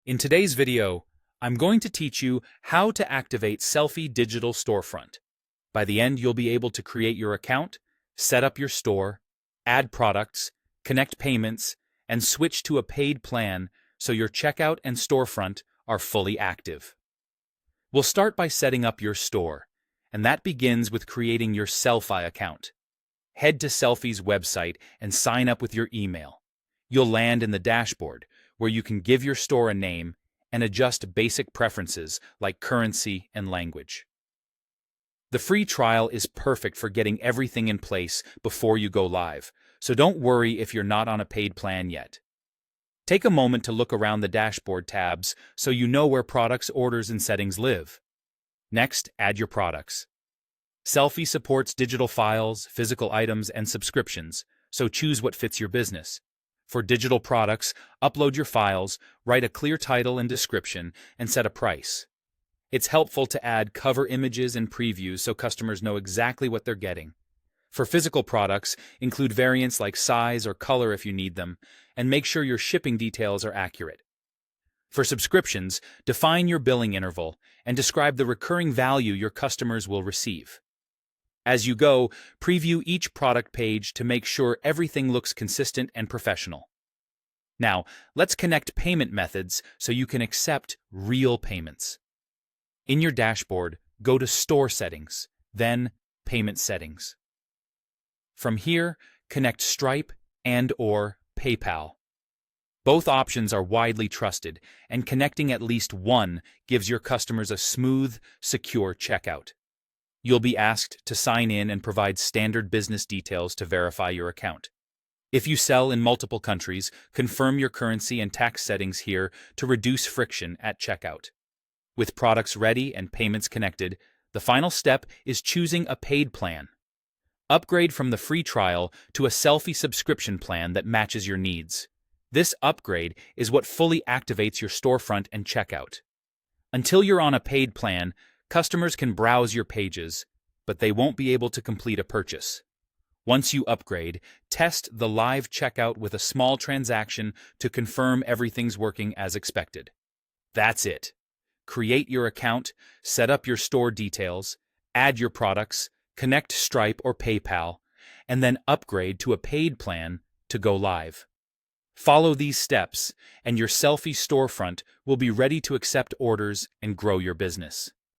In today's video, I'm going to teach you how to activate Sellfy Digital Storefront. By the end, you'll be able to create your account, set up your store, add products, connect payments, and switch to a paid plan so your checkout and storefront are fully active. We'll start by setting up your store, and that begins with creating your Sellfy account. Head to Sellfy's website and sign up with your email. You'll land in the dashboard, where you can give your store a name and adjust basic preferences like currency and language. The free trial is perfect for getting everything in place before you go live, so don't worry if you're not on a paid plan yet. Take a moment to look around the dashboard tabs so you know where products, orders, and settings live. Next, add your products. Sellfy supports digital files, physical items, and subscriptions, so choose what fits your business. For digital products, upload your files, write a clear title and description, and set a price. It's helpful to add cover images and previews so customers know exactly what they're getting. For physical products, include variants like size or color if you need them, and make sure your shipping details are accurate. For subscriptions, define your billing interval and describe the recurring value your customers will receive. As you go, preview each product page to make sure everything looks consistent and professional. Now, let's connect payment methods so you can accept real payments. In your dashboard, go to Store Settings, then Payment Settings. From here, connect Stripe and/or PayPal. Both options are widely trusted, and connecting at least one gives your customers a smooth, secure checkout. You'll be asked to sign in and provide standard business details to verify your account. If you sell in multiple countries, confirm your currency and tax settings here to reduce friction at checkout. With products ready and payments connected, the final step is choosing a paid plan. Upgrade from the free trial to a Sellfy subscription plan that matches your needs. This upgrade is what fully activates your storefront and checkout. Until you're on a paid plan, customers can browse your pages, but they won't be able to complete a purchase. Once you upgrade, test the live checkout with a small transaction to confirm everything's working as expected. That's it. Create your account, set up your store details, add your products, connect Stripe or PayPal, and then upgrade to a paid plan to go live. Follow these steps, and your Sellfy storefront will be ready to accept orders and grow your business.